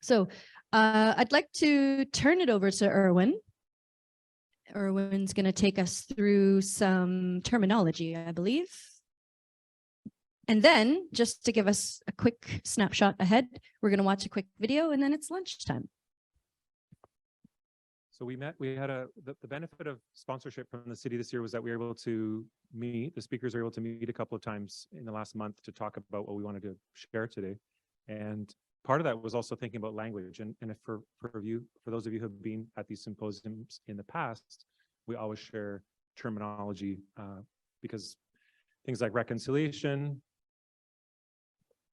So I'd like to turn it over to Irwin. Irwin's going to take us through some terminology, I believe. And then, just to give us a quick snapshot ahead, we're going to watch a quick video, and then it's lunchtime. So we had the benefit of sponsorship from the city this year was that we were able to meet, the speakers were able to meet a couple of times in the last month to talk about what we wanted to share today. And part of that was also thinking about language. And if for those of you who have been at these symposiums in the past, we always share terminology because things like reconciliation,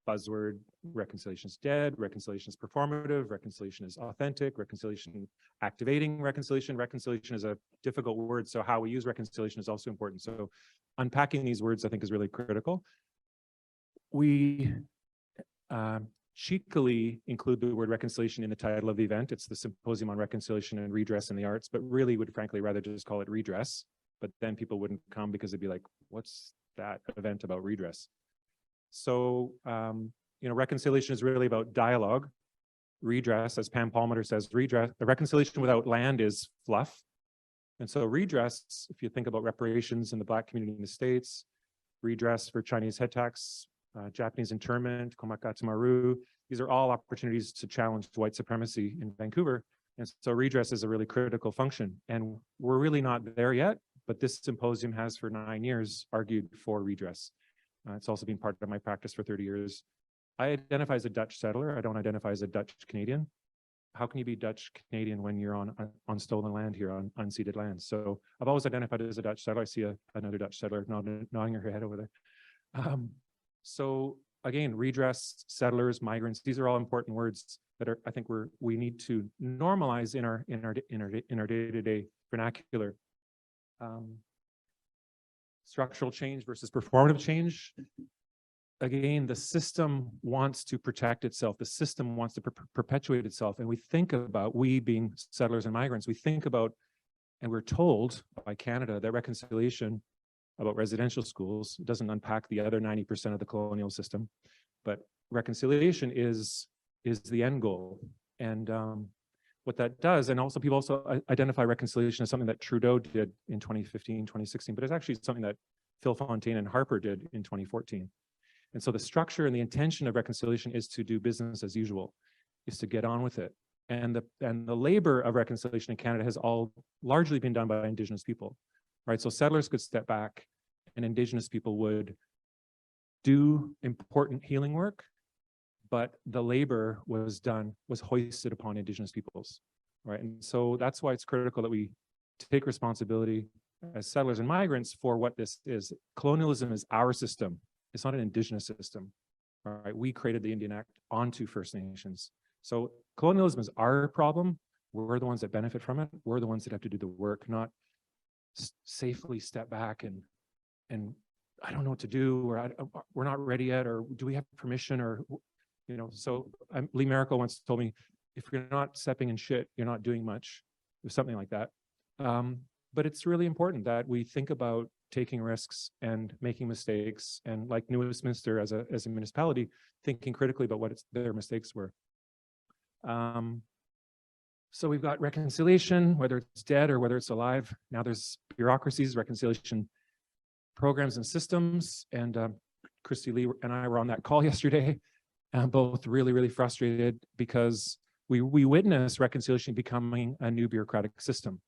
buzzword, reconciliation is dead, reconciliation is performative, reconciliation is authentic, reconciliation activating reconciliation. Reconciliation is a difficult word, so how we use reconciliation is also important. So unpacking these words, I think, is really critical. We cheekily include the word reconciliation in the title of the event. It's the Symposium on Reconciliation and Redress in the Arts, but really would frankly rather just call it Redress. But then people wouldn't come because they'd be like, what's that event about redress? So, reconciliation is really about dialogue. Redress, as Pam Palmater says, redress, the reconciliation without land is fluff. And so redress, if you think about reparations in the Black community in the States, redress for Chinese head tax, Japanese internment, Komakatamaru, these are all opportunities to challenge white supremacy in Vancouver. And so redress is a really critical function. And we're really not there yet, but this symposium has for 9 years argued for redress. It's also been part of my practice for 30 years. I identify as a Dutch settler. I don't identify as a Dutch Canadian. How can you be Dutch Canadian when you're on stolen land here, on unceded land? So I've always identified as a Dutch settler. I see another Dutch settler nodding her head over there. So again, redress, settlers, migrants, these are all important words that are, I think we need to normalize in our day-to-day vernacular. Structural change versus performative change. Again, the system wants to protect itself. The system wants to perpetuate itself. And we think about, we being settlers and migrants, we think about, and we're told by Canada that reconciliation about residential schools doesn't unpack the other 90% of the colonial system, but reconciliation is the end goal. And what that does, and also people also identify reconciliation as something that Trudeau did in 2015, 2016, but it's actually something that Phil Fontaine and Harper did in 2014. And so the structure and the intention of reconciliation is to do business as usual, is to get on with it. And the labor of reconciliation in Canada has all largely been done by Indigenous people, right? So settlers could step back and Indigenous people would do important healing work, but the labor was hoisted upon Indigenous peoples, right? And so that's why it's critical that we take responsibility as settlers and migrants for what this is. Colonialism is our system. It's not an Indigenous system, all right? We created the Indian Act onto First Nations. So colonialism is our problem. We're the ones that benefit from it. We're the ones that have to do the work, not safely step back and I don't know what to do, or we're not ready yet, or do we have permission, or so Lee Miracle once told me, if you're not stepping in shit, you're not doing much, or something like that. But it's really important that we think about taking risks and making mistakes, and like New Westminster as a municipality, thinking critically about what their mistakes were. So we've got reconciliation, whether it's dead or whether it's alive. Now there's bureaucracies, reconciliation programs and systems, and Christie Lee and I were on that call yesterday. Both really, really frustrated because we witnessed reconciliation becoming a new bureaucratic system.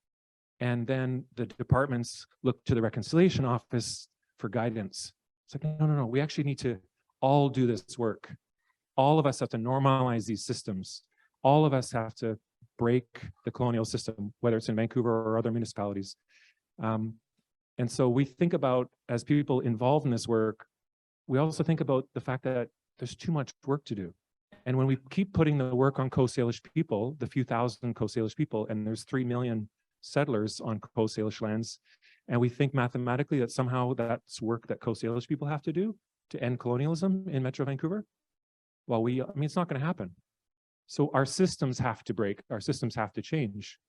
And then the departments look to the reconciliation office for guidance. It's like, no, we actually need to all do this work. All of us have to normalize these systems. All of us have to break the colonial system, whether it's in Vancouver or other municipalities. And so we think about, as people involved in this work, we also think about the fact that there's too much work to do. And when we keep putting the work on Coast Salish people, the few thousand Coast Salish people, and there's 3 million settlers on Coast Salish lands, and we think mathematically that somehow that's work that Coast Salish people have to do to end colonialism in Metro Vancouver, well, it's not going to happen. So our systems have to break, our systems have to change.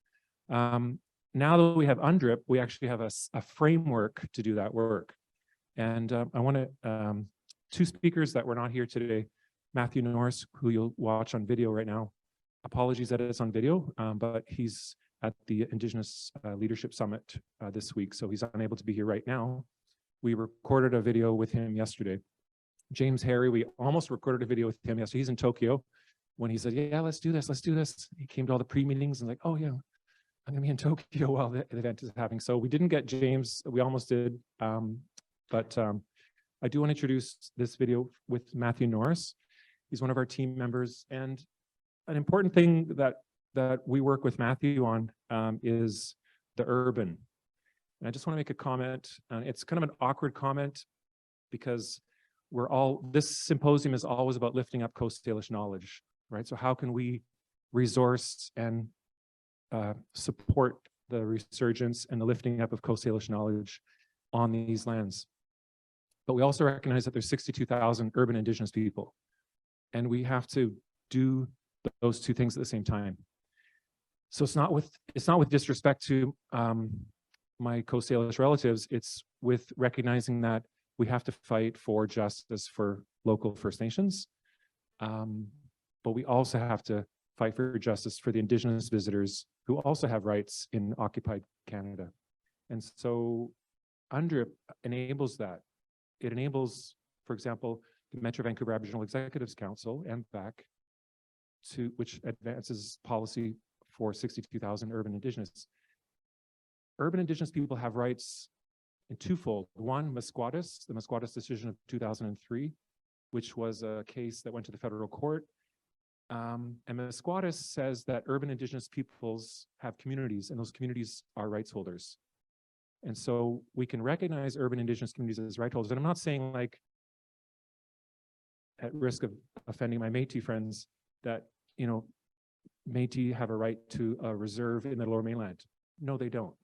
Now that we have UNDRIP, we actually have a framework to do that work. And I want to, 2 speakers that were not here today, Matthew Norris, who you'll watch on video right now, apologies that it's on video, but he's at the Indigenous Leadership Summit this week, so he's unable to be here right now. We recorded a video with him yesterday. James Harry, we almost recorded a video with him yesterday. He's in Tokyo. When he said, yeah, let's do this. He came to all the pre-meetings and like, oh yeah, I'm gonna be in Tokyo while the event is happening. So we didn't get James, we almost did. But I do want to introduce this video with Matthew Norris. He's one of our team members. And an important thing that we work with Matthew on is the urban. And I just want to make a comment. It's kind of an awkward comment because this symposium is always about lifting up Coast Salish knowledge, right? So how can we resource and support the resurgence and the lifting up of Coast Salish knowledge on these lands? But we also recognize that there's 62,000 urban Indigenous people, and we have to do those two things at the same time. So it's not with disrespect to my Coast Salish relatives. It's with recognizing that we have to fight for justice for local First Nations, but we also have to fight for justice for the Indigenous visitors who also have rights in occupied Canada. And so UNDRIP enables that. It enables, for example, the Metro Vancouver Aboriginal Executives Council, MVAC, which advances policy for 62,000 urban Indigenous. Urban Indigenous people have rights in twofold. One, the Musquatus decision of 2003, which was a case that went to the federal court. And Musquatus says that urban Indigenous peoples have communities, and those communities are rights holders. And so we can recognize urban Indigenous communities as right holders. And I'm not saying, like, at risk of offending my Métis friends, that, you know, Métis have a right to a reserve in the Lower Mainland. No, they don't,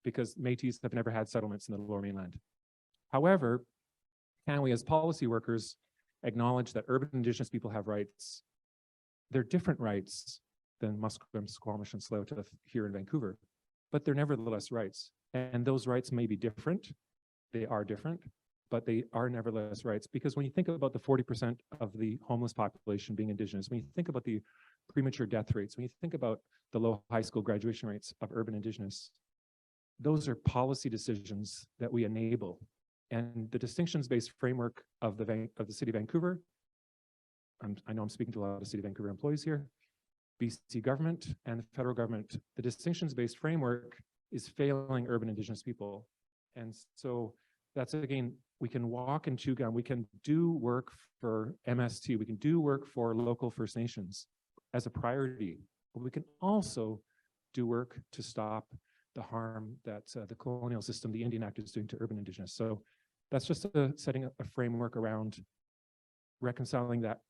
because Métis have never had settlements in the Lower Mainland. However, can we as policy workers acknowledge that urban Indigenous people have rights? They're different rights than Musqueam, Squamish, and Tsleil-Waututh here in Vancouver, but they're nevertheless rights. And those rights may be different. They are different, but they are nevertheless rights. Because when you think about the 40% of the homeless population being Indigenous, when you think about the premature death rates, when you think about the low high school graduation rates of urban Indigenous, those are policy decisions that we enable. And the distinctions-based framework of the City of Vancouver, I know I'm speaking to a lot of City of Vancouver employees here, BC government and the federal government, the distinctions-based framework is failing urban Indigenous people. And so that's, again, we can walk and chew gum, we can do work for MST, we can do work for local First Nations as a priority, but we can also do work to stop the harm that the colonial system, the Indian Act, is doing to urban Indigenous. So that's just setting a framework around reconciling that.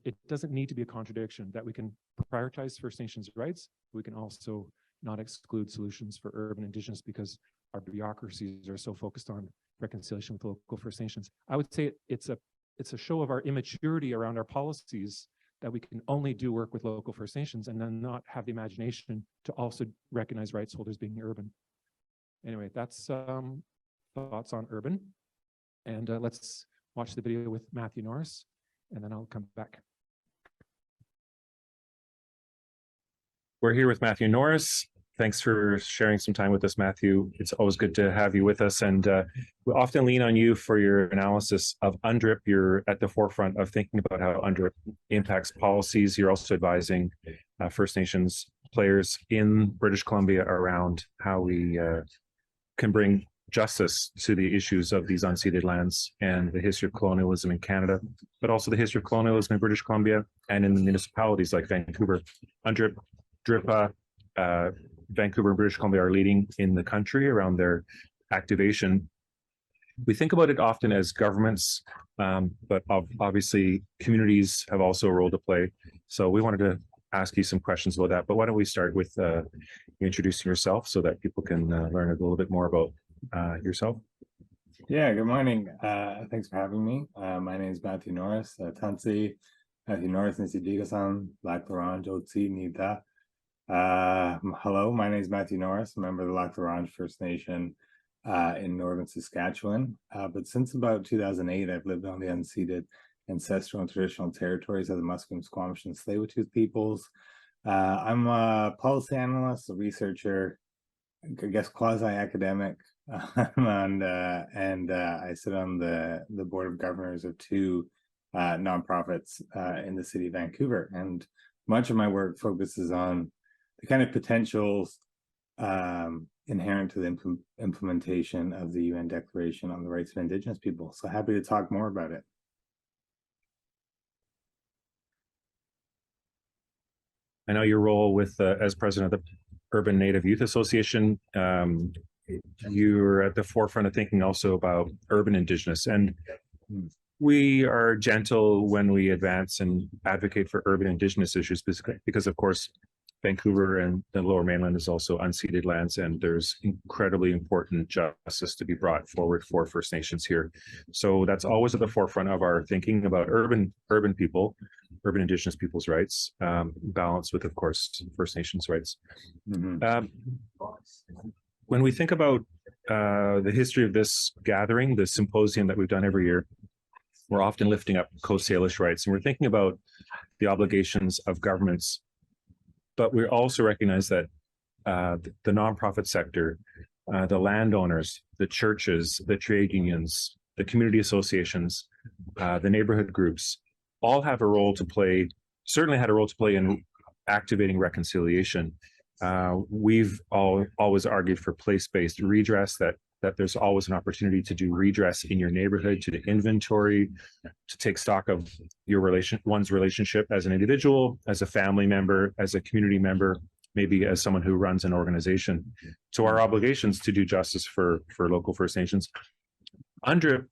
It doesn't need to be a contradiction, that we can prioritize First Nations rights. We can also not exclude solutions for urban Indigenous because our bureaucracies are so focused on reconciliation with local First Nations. I would say it's a show of our immaturity around our policies that we can only do work with local First Nations and then not have the imagination to also recognize rights holders being urban. Anyway, that's thoughts on urban. And let's watch the video with Matthew Norris, and then I'll come back. We're here with Matthew Norris. Thanks for sharing some time with us, Matthew. It's always good to have you with us. And we often lean on you for your analysis of UNDRIP. You're at the forefront of thinking about how UNDRIP impacts policies. You're also advising First Nations players in British Columbia around how we can bring justice to the issues of these unceded lands and the history of colonialism in Canada, but also the history of colonialism in British Columbia and in the municipalities like Vancouver. UNDRIP, DRIPA, Vancouver and British Columbia are leading in the country around their activation. We think about it often as governments, but obviously communities have also a role to play. So we wanted to ask you some questions about that, but why don't we start with introducing yourself so that people can learn a little bit more about yourself. Yeah, good morning. Thanks for having me. My name is Matthew Norris. Tansi, Matthew Norris, Nisi Digasan, Lac La Ronge, Otsi, Nida. Hello, my name is Matthew Norris, a member of the Lac La Ronge First Nation in northern Saskatchewan. But since about 2008, I've lived on the unceded ancestral and traditional territories of the Musqueam, Squamish, and Tsleil-Waututh peoples. I'm a policy analyst, a researcher, I guess quasi-academic, and I sit on the board of governors of two nonprofits in the city of Vancouver. And much of my work focuses on the kind of potentials inherent to the implementation of the UN Declaration on the Rights of Indigenous People. So happy to talk more about it. I know your role with as president of the Urban Native Youth Association. You're at the forefront of thinking also about urban Indigenous, and we are gentle when we advance and advocate for urban Indigenous issues because, of course, Vancouver and the Lower Mainland is also unceded lands, and there's incredibly important justice to be brought forward for First Nations here. So that's always at the forefront of our thinking about urban people, urban Indigenous people's rights, balanced with, of course, First Nations rights. When we think about the history of this gathering, the symposium that we've done every year, we're often lifting up Coast Salish rights, and we're thinking about the obligations of governments. But we also recognize that the nonprofit sector, the landowners, the churches, the trade unions, the community associations, the neighborhood groups, all have a role to play, certainly had a role to play in activating reconciliation. We've always argued for place-based redress, that there's always an opportunity to do redress in your neighborhood, to do inventory, to take stock of one's relationship as an individual, as a family member, as a community member, maybe as someone who runs an organization. So our obligations to do justice for local First Nations. UNDRIP,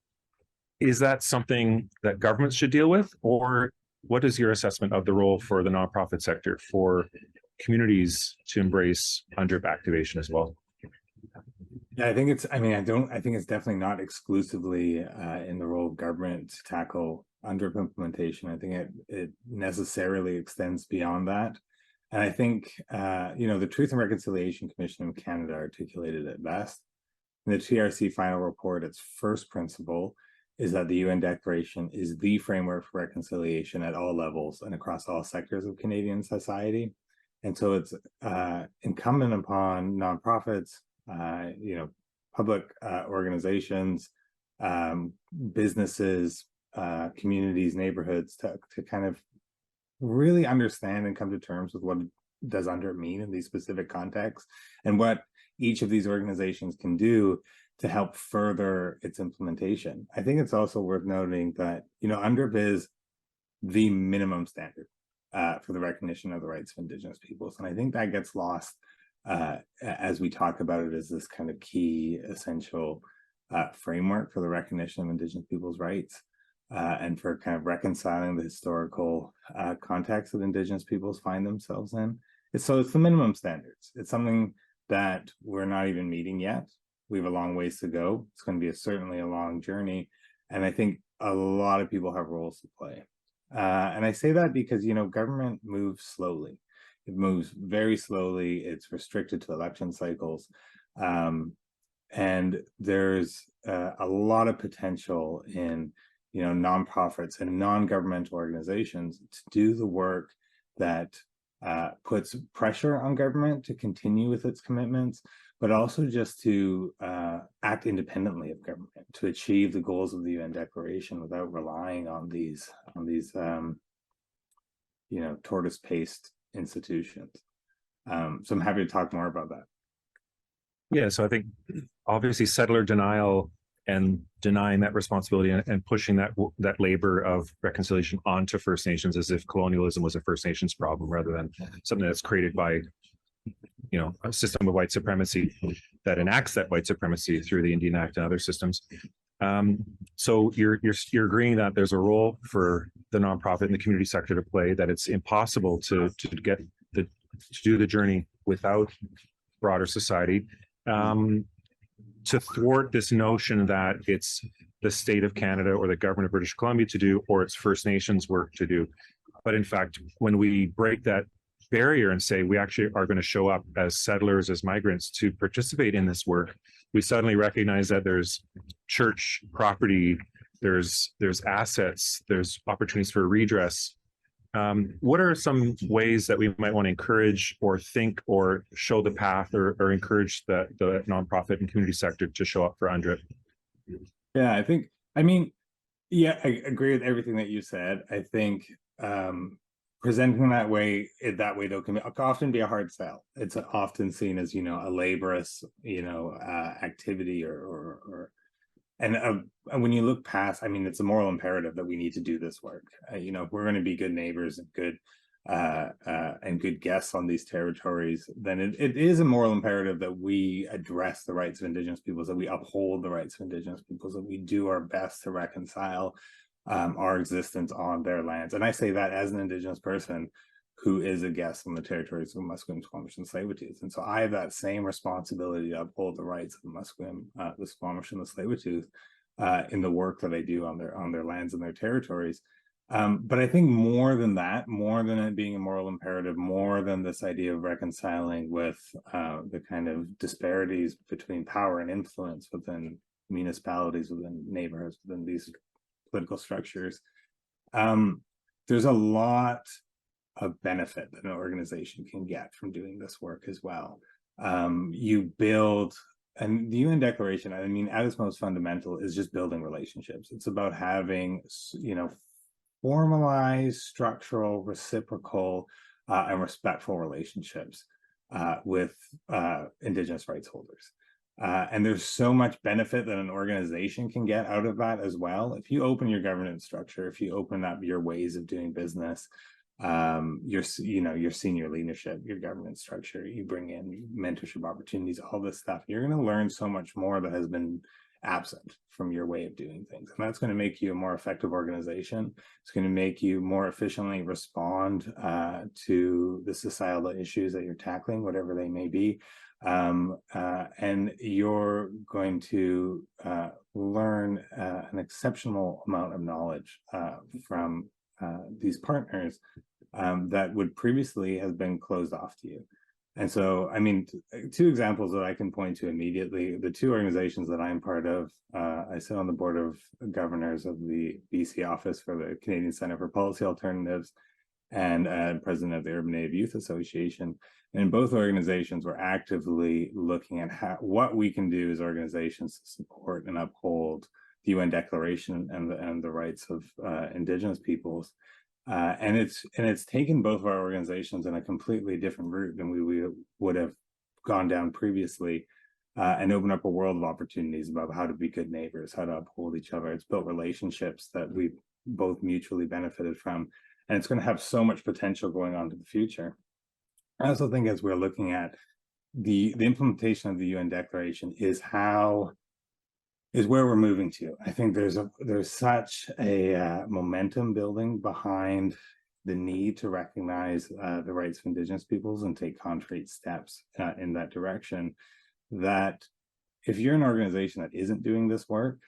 is that something that governments should deal with, or what is your assessment of the role for the nonprofit sector, for communities to embrace UNDRIP activation as well? Yeah, I think it's definitely not exclusively in the role of government to tackle UNDRIP implementation. I think it necessarily extends beyond that. And I think, the Truth and Reconciliation Commission of Canada articulated it best. In the TRC final report, its first principle is that the UN Declaration is the framework for reconciliation at all levels and across all sectors of Canadian society. And so it's incumbent upon nonprofits, public organizations, businesses, communities, neighborhoods to kind of really understand and come to terms with what does UNDRIP mean in these specific contexts, and what each of these organizations can do to help further its implementation. I think it's also worth noting that, UNDRIP is the minimum standard for the recognition of the rights of Indigenous peoples. And I think that gets lost as we talk about it as this kind of key, essential framework for the recognition of Indigenous people's rights and for kind of reconciling the historical context that Indigenous peoples find themselves in. It's the minimum standards. It's something that we're not even meeting yet. We have a long ways to go. It's going to be certainly a long journey. And I think a lot of people have roles to play. And I say that because, government moves slowly. It moves very slowly. It's restricted to election cycles. And there's a lot of potential in, nonprofits and non-governmental organizations to do the work that puts pressure on government to continue with its commitments, but also just to act independently of government to achieve the goals of the UN Declaration without relying on these tortoise-paced institutions. So I'm happy to talk more about that. Yeah, so I think obviously settler denial and denying that responsibility and pushing that labor of reconciliation onto First Nations as if colonialism was a First Nations problem rather than something that's created by a system of white supremacy that enacts that white supremacy through the Indian Act and other systems. So you're agreeing that there's a role for the nonprofit and the community sector to play, that it's impossible to do the journey without broader society, to thwart this notion that it's the state of Canada or the government of British Columbia to do, or it's First Nations work to do. But in fact, when we break that barrier and say we actually are going to show up as settlers, as migrants to participate in this work, we suddenly recognize that there's church property, there's assets, there's opportunities for redress, What are some ways that we might want to encourage or think or show the path or encourage the nonprofit and community sector to show up for UNDRIP? Yeah, yeah, I agree with everything that you said. I think presenting that way though can often be a hard sell. It's often seen as, a laborious, activity and when you look past, it's a moral imperative that we need to do this work. If we're going to be good neighbors and good guests on these territories, then it is a moral imperative that we address the rights of Indigenous peoples, that we uphold the rights of Indigenous peoples, that we do our best to reconcile our existence on their lands. And I say that as an Indigenous person who is a guest on the territories of the Musqueam, Squamish, and Tsleil-Waututh. And so I have that same responsibility to uphold the rights of the Musqueam, the Squamish, and the Tsleil-Waututh in the work that I do on their lands and their territories. But I think more than that, more than it being a moral imperative, more than this idea of reconciling with the kind of disparities between power and influence within municipalities, within neighborhoods, within these political structures, there's a lot of benefit that an organization can get from doing this work as well. You build, and the UN Declaration, at its most fundamental, is just building relationships. It's about having, formalized, structural, reciprocal, and respectful relationships with Indigenous rights holders. And there's so much benefit that an organization can get out of that as well. If you open your governance structure, if you open up your ways of doing business, your senior leadership, your governance structure, you bring in mentorship opportunities, all this stuff, you're going to learn so much more that has been absent from your way of doing things. And that's going to make you a more effective organization. It's going to make you more efficiently respond to the societal issues that you're tackling, whatever they may be. And you're going to learn an exceptional amount of knowledge from these partners that would previously have been closed off to you. And so, two examples that I can point to immediately, the two organizations that I'm part of, I sit on the board of governors of the BC office for the Canadian Centre for Policy Alternatives and president of the Urban Native Youth Association. And in both organizations, we're actively looking at what we can do as organizations to support and uphold the UN Declaration and the rights of Indigenous peoples. And it's taken both of our organizations in a completely different route than we would have gone down previously, and open up a world of opportunities about how to be good neighbors, how to uphold each other. It's built relationships that we've both mutually benefited from, and it's going to have so much potential going on to the future. I also think as we're looking at the implementation of the UN Declaration is where we're moving to. I think there's such a momentum building behind the need to recognize the rights of Indigenous peoples and take concrete steps in that direction, that if you're an organization that isn't doing this work,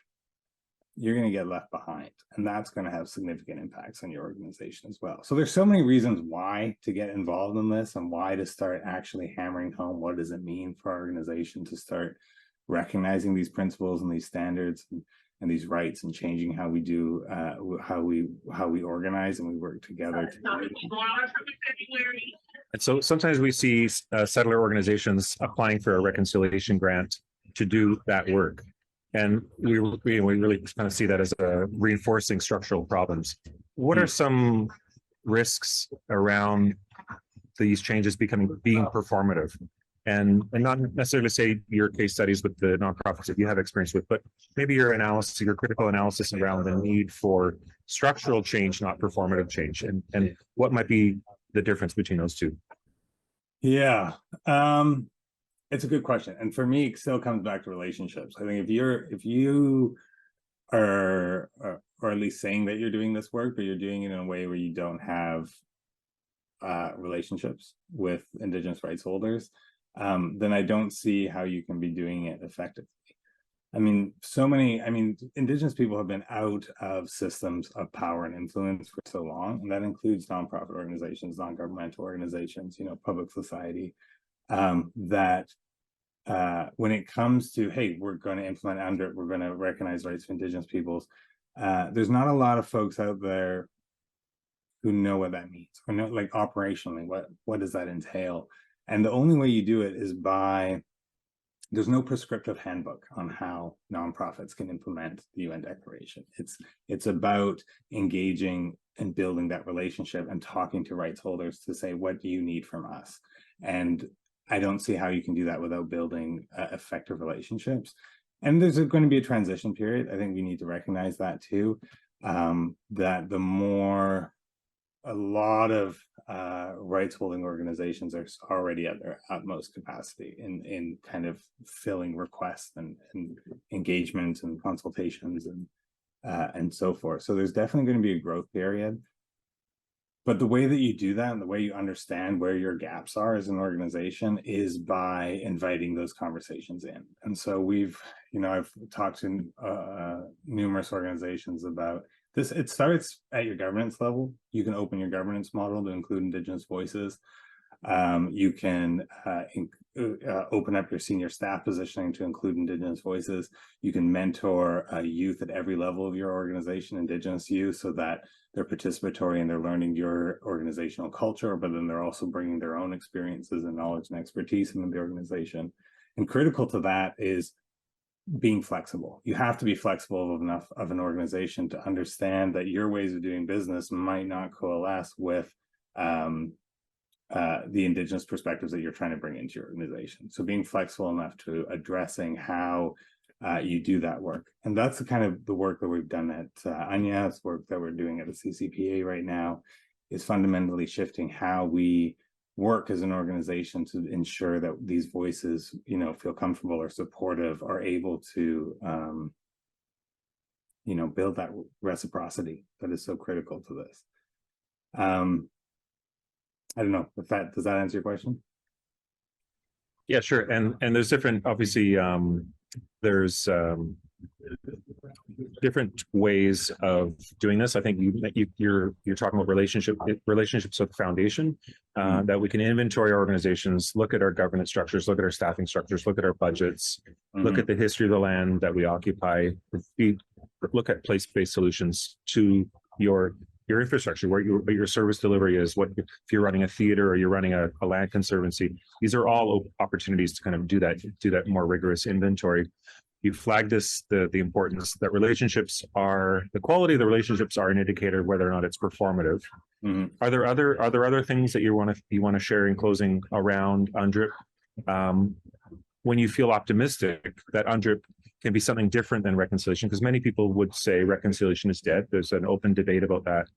you're going to get left behind, and that's going to have significant impacts on your organization as well. So there's so many reasons why to get involved in this and why to start actually hammering home what does it mean for our organization to start recognizing these principles and these standards and these rights, and changing how we do how we organize and we work together. And so sometimes we see settler organizations applying for a reconciliation grant to do that work, and we really kind of see that as reinforcing structural problems. What are some risks around these changes being performative? And not necessarily say your case studies with the nonprofits that you have experience with, but maybe your analysis, your critical analysis around the need for structural change, not performative change, and what might be the difference between those two? Yeah, it's a good question, and for me, it still comes back to relationships. I think if you are, or at least saying that you're doing this work, but you're doing it in a way where you don't have relationships with Indigenous rights holders, then I don't see how you can be doing it effectively. Indigenous people have been out of systems of power and influence for so long, and that includes nonprofit organizations, non-governmental organizations, public society, that when it comes to, hey, we're going to implement UNDRIP, we're going to recognize rights of Indigenous peoples, there's not a lot of folks out there who know what that means, or know, like, operationally, what does that entail? And the only way you do it is by, there's no prescriptive handbook on how nonprofits can implement the UN Declaration. It's about engaging and building that relationship and talking to rights holders to say, what do you need from us? And I don't see how you can do that without building effective relationships. And there's going to be a transition period. I think we need to recognize that too, that the more, a lot of rights holding organizations are already at their utmost capacity in kind of filling requests and engagements and consultations and so forth. So there's definitely going to be a growth period. But the way that you do that and the way you understand where your gaps are as an organization is by inviting those conversations in. And so we've, I've talked to numerous organizations about this. It starts at your governance level. You can open your governance model to include Indigenous voices. You can open up your senior staff positioning to include Indigenous voices. You can mentor youth at every level of your organization, Indigenous youth, so that they're participatory and they're learning your organizational culture, but then they're also bringing their own experiences and knowledge and expertise into the organization. And critical to that is being flexible. You have to be flexible enough of an organization to understand that your ways of doing business might not coalesce with the Indigenous perspectives that you're trying to bring into your organization. So being flexible enough to addressing how you do that work. And that's the kind of the work that we've done at Anya, it's work that we're doing at the CCPA right now, is fundamentally shifting how we work as an organization to ensure that these voices, feel comfortable or supportive, are able to, build that reciprocity that is so critical to this. I don't know if does that answer your question? Yeah, sure. And there's different, obviously, there's different ways of doing this. I think you're talking about relationships with the foundation, that we can inventory our organizations, look at our governance structures, look at our staffing structures, look at our budgets, look at the history of the land that we occupy, look at place-based solutions to your infrastructure, what your service delivery is, what if you're running a theater or you're running a land conservancy. These are all opportunities to kind of do that more rigorous inventory. You flagged this, the importance that the quality of the relationships are an indicator of whether or not it's performative. Are there other things that you want to share in closing around UNDRIP? When you feel optimistic that UNDRIP can be something different than reconciliation, because many people would say reconciliation is dead. There's an open debate about that,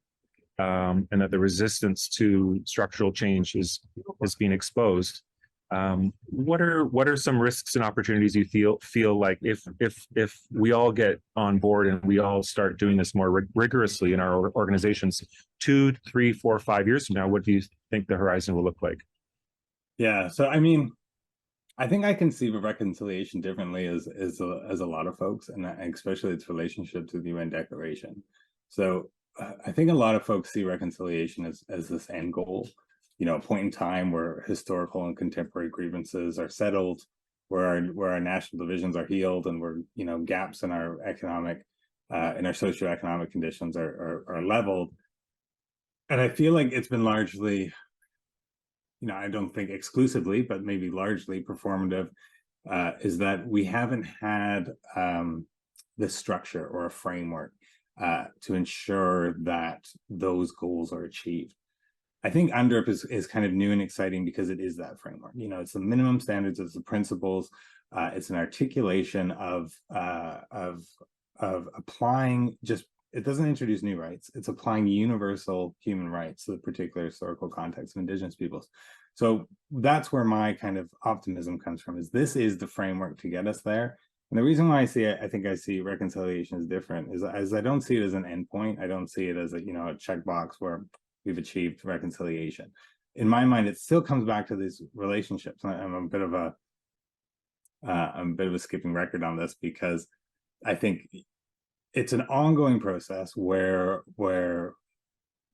and that the resistance to structural change is being exposed. What are some risks and opportunities you feel like if we all get on board and we all start doing this more rigorously in our organizations, 2, 3, 4, 5 years from now, what do you think the horizon will look like? Yeah, so I mean, I think I conceive of reconciliation differently as a lot of folks, and especially its relationship to the UN Declaration. So I think a lot of folks see reconciliation as this end goal, a point in time where historical and contemporary grievances are settled, where our national divisions are healed, and where gaps in our economic, in our socioeconomic conditions are leveled. And I feel like it's been largely, I don't think exclusively, but maybe largely performative, is that we haven't had this structure or a framework to ensure that those goals are achieved. I think UNDRIP is kind of new and exciting because it is that framework. It's the minimum standards, it's the principles, it's an articulation of applying it doesn't introduce new rights. It's applying universal human rights to the particular historical context of Indigenous peoples. So that's where my kind of optimism comes from, is this is the framework to get us there. And the reason why I think I see reconciliation as different is I don't see it as an endpoint. I don't see it as a checkbox where we've achieved reconciliation. In my mind, it still comes back to these relationships. I'm a bit of a skipping record on this, because I think it's an ongoing process where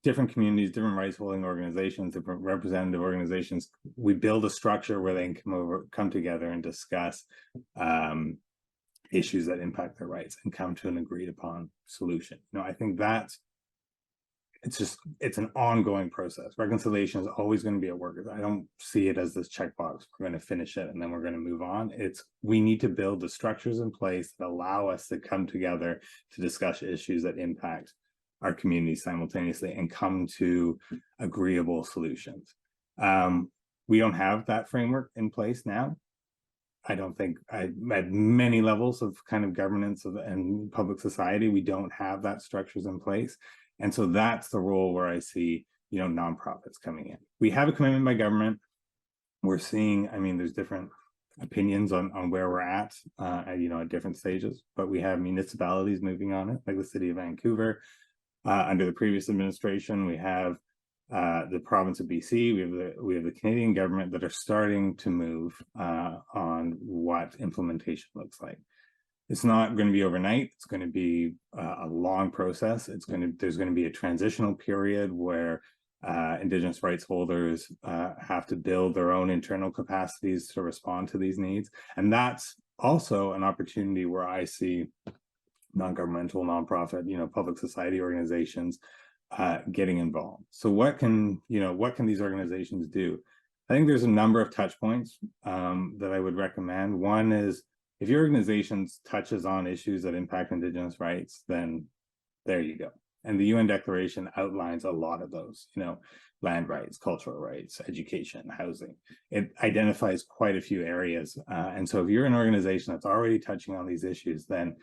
different communities, different rights holding organizations, different representative organizations, we build a structure where they can come together and discuss issues that impact their rights and come to an agreed upon solution. I think that's it's an ongoing process. Reconciliation is always going to be a work. I don't see it as this checkbox. We're going to finish it and then we're going to move on. We need to build the structures in place that allow us to come together to discuss issues that impact our communities simultaneously and come to agreeable solutions. We don't have that framework in place now. I don't think at many levels of kind of governance and public society, we don't have that structures in place. And so that's the role where I see, nonprofits coming in. We have a commitment by government. We're seeing, there's different opinions on where we're at different stages, but we have municipalities moving on it, like the city of Vancouver. Under the previous administration, we have the province of BC, we have the Canadian government that are starting to move on what implementation looks like. It's not going to be overnight. It's going to be a long process. There's going to be a transitional period where Indigenous rights holders have to build their own internal capacities to respond to these needs. And that's also an opportunity where I see non-governmental, nonprofit, public society organizations getting involved. So what can these organizations do? I think there's a number of touch points that I would recommend. One is, if your organization touches on issues that impact Indigenous rights, then there you go. And the UN Declaration outlines a lot of those, land rights, cultural rights, education, housing. It identifies quite a few areas. And so if you're an organization that's already touching on these issues, then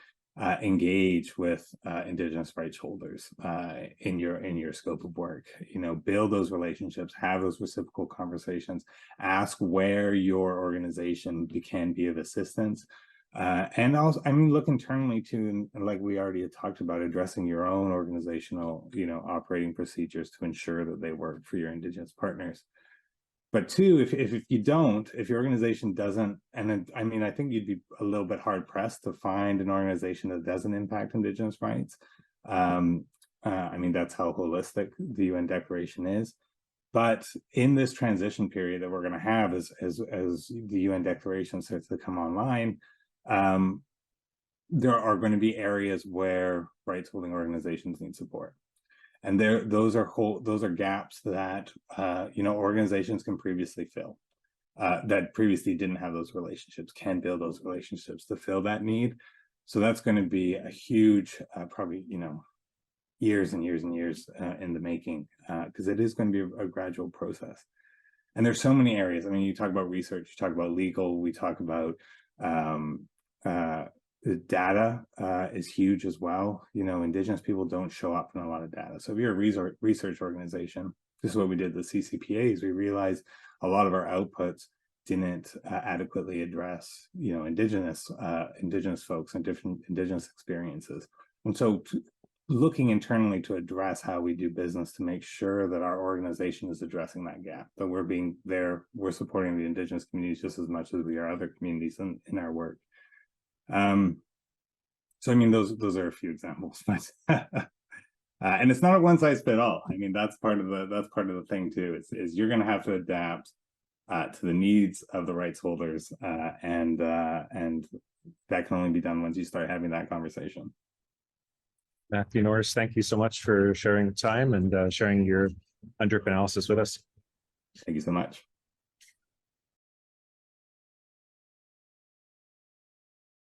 engage with Indigenous rights holders in your scope of work. Build those relationships, have those reciprocal conversations, ask where your organization can be of assistance, and also, look internally too, and like we already had talked about, addressing your own organizational, operating procedures to ensure that they work for your Indigenous partners. But two, if your organization doesn't, and I think you'd be a little bit hard pressed to find an organization that doesn't impact Indigenous rights. That's how holistic the UN Declaration is. But in this transition period that we're going to have as the UN Declaration starts to come online, there are going to be areas where rights holding organizations need support. And those are gaps that organizations can previously fill, that previously didn't have those relationships, can build those relationships to fill that need. So that's going to be a huge, probably years and years and years in the making, because it is going to be a gradual process. And there's so many areas. You talk about research, you talk about legal, we talk about the data is huge as well. Indigenous people don't show up in a lot of data. So if you're a research organization, this is what we did with the CCPAs. We realized a lot of our outputs didn't adequately address, Indigenous folks and different Indigenous experiences. And so looking internally to address how we do business to make sure that our organization is addressing that gap, that we're supporting the Indigenous communities just as much as we are other communities in our work. Those are a few examples, but and it's not a one size fit all. That's part of the thing too. Is you're going to have to adapt to the needs of the rights holders, and that can only be done once you start having that conversation. Matthew Norris, thank you so much for sharing the time and sharing your UNDRIP analysis with us. Thank you so much.